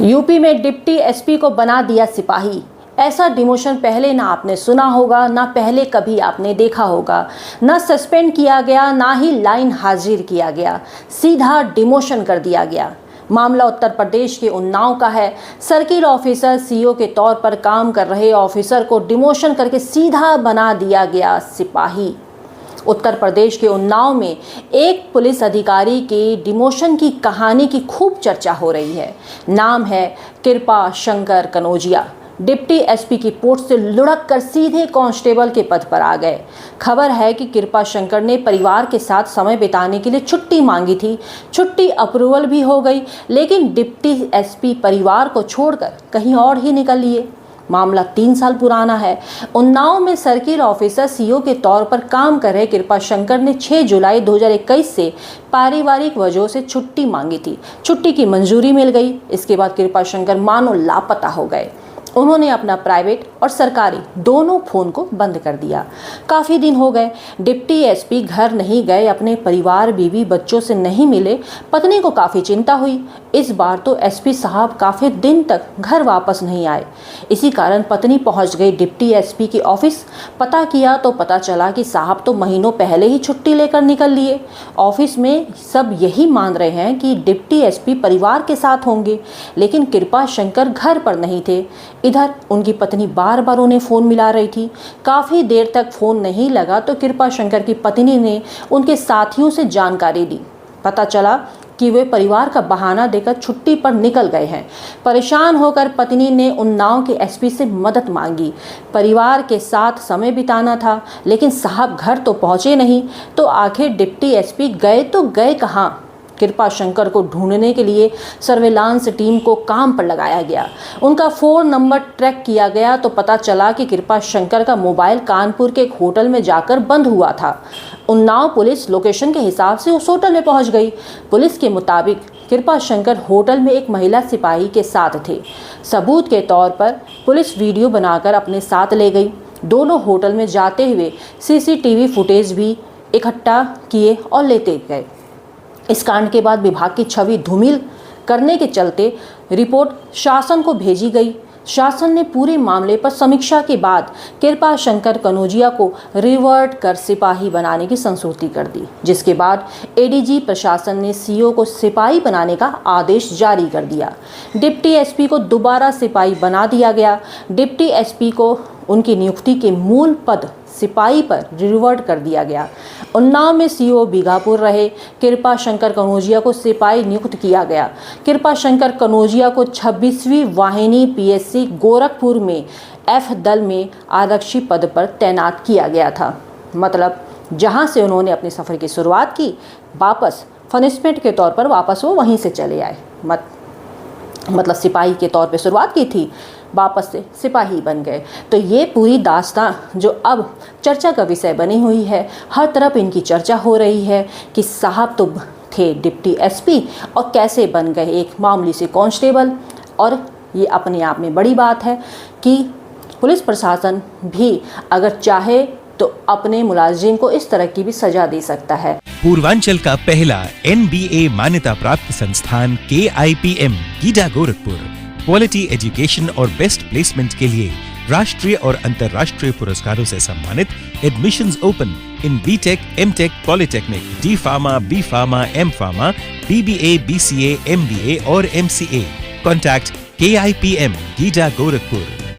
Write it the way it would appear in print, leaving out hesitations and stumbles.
UP में deputy SP को बना दिया सिपाही। ऐसा डिमोशन पहले ना आपने सुना होगा, ना पहले कभी आपने देखा होगा। ना सस्पेंड किया गया, ना ही लाइन हाजिर किया गया, सीधा डिमोशन कर दिया गया। मामला उत्तर प्रदेश के उन्नाव का है। सर्किल ऑफिसर सीओ के तौर पर काम कर रहे ऑफिसर को डिमोशन करके सीधा बना दिया गया सिपाही। उत्तर प्रदेश के उन्नाव में एक पुलिस अधिकारी के डिमोशन की कहानी की खूब चर्चा हो रही है। नाम है कृपा शंकर कनौजिया। डिप्टी एसपी की पोस्ट से लुढ़क कर सीधे कांस्टेबल के पद पर आ गए। खबर है कि कृपा शंकर ने परिवार के साथ समय बिताने के लिए छुट्टी मांगी थी। छुट्टी अप्रूवल भी हो गई, लेकिन डिप्टी एसपी परिवार को छोड़कर कहीं और ही निकल लिए। मामला 3 साल पुराना है। उन्नाव में सर्किल ऑफिसर सीओ के तौर पर काम कर रहे कृपा शंकर ने 6 जुलाई 2021 से पारिवारिक वजहों से छुट्टी मांगी थी। छुट्टी की मंजूरी मिल गई। इसके बाद कृपा शंकर मानो लापता हो गए। उन्होंने अपना प्राइवेट और सरकारी दोनों फोन को बंद कर दिया। काफ़ी दिन हो गए डिप्टी एसपी घर नहीं गए, अपने परिवार बीवी बच्चों से नहीं मिले। पत्नी को काफ़ी चिंता हुई। इस बार तो एसपी साहब काफ़ी दिन तक घर वापस नहीं आए। इसी कारण पत्नी पहुंच गई डिप्टी एसपी के ऑफिस। पता किया तो पता चला कि साहब तो महीनों पहले ही छुट्टी लेकर निकल लिए। ऑफिस में सब यही मान रहे हैं कि डिप्टी एसपी परिवार के साथ होंगे, लेकिन कृपा शंकर घर पर नहीं थे। इधर उनकी पत्नी बार बार उन्हें फ़ोन मिला रही थी। काफ़ी देर तक फ़ोन नहीं लगा तो कृपा शंकर की पत्नी ने उनके साथियों से जानकारी दी। पता चला कि वे परिवार का बहाना देकर छुट्टी पर निकल गए हैं। परेशान होकर पत्नी ने उन्नाव के एसपी से मदद मांगी। परिवार के साथ समय बिताना था, लेकिन साहब घर तो पहुँचे नहीं। तो आखिर डिप्टी एसपी गए तो गए कहाँ? कृपा शंकर को ढूंढने के लिए सर्वेलांस टीम को काम पर लगाया गया। उनका फ़ोन नंबर ट्रैक किया गया तो पता चला कि कृपा शंकर का मोबाइल कानपुर के एक होटल में जाकर बंद हुआ था। उन्नाव पुलिस लोकेशन के हिसाब से उस होटल में पहुंच गई। पुलिस के मुताबिक कृपा शंकर होटल में एक महिला सिपाही के साथ थे। सबूत के तौर पर पुलिस वीडियो बनाकर अपने साथ ले गई। दोनों होटल में जाते हुए सीसीटीवी फुटेज भी इकट्ठा किए और लेते गए। इस कांड के बाद विभाग की छवि धूमिल करने के चलते रिपोर्ट शासन को भेजी गई। शासन ने पूरे मामले पर समीक्षा के बाद कृपा शंकर कनौजिया को रिवर्ट कर सिपाही बनाने की संस्तुति कर दी, जिसके बाद एडीजी प्रशासन ने सीओ को सिपाही बनाने का आदेश जारी कर दिया। डिप्टी एसपी को दोबारा सिपाही बना दिया गया। डिप्टी एसपी को उनकी नियुक्ति के मूल पद सिपाही पर रिवर्ट कर दिया गया। उन्नाव में सीओ बीघापुर रहे कृपा शंकर कनौजिया को सिपाही नियुक्त किया गया। कृपा शंकर कनौजिया को 26वीं वाहिनी पीएससी गोरखपुर में एफ दल में आरक्षी पद पर तैनात किया गया था। मतलब जहां से उन्होंने अपने सफ़र की शुरुआत की, वापस पनिशमेंट के तौर पर वापस वो वहीं से चले आए। मतलब सिपाही के तौर पे शुरुआत की थी, वापस से सिपाही बन गए। तो ये पूरी दास्तां जो अब चर्चा का विषय बनी हुई है, हर तरफ इनकी चर्चा हो रही है कि साहब तो थे डिप्टी एसपी और कैसे बन गए एक मामूली से कांस्टेबल। और ये अपने आप में बड़ी बात है कि पुलिस प्रशासन भी अगर चाहे तो अपने मुलाजिम को इस तरह की भी सजा दे सकता है। पूर्वांचल का पहला NBA मान्यता प्राप्त संस्थान KIPM GIDA Gorakhpur quality education और बेस्ट प्लेसमेंट के लिए राष्ट्रीय और अंतर्राष्ट्रीय पुरस्कारों से सम्मानित। Admissions open in B Tech, M Tech, polytechnic, D pharma, B pharma, M pharma, BBA, BCA, MBA और MCA। Contact KIPM GIDA Gorakhpur.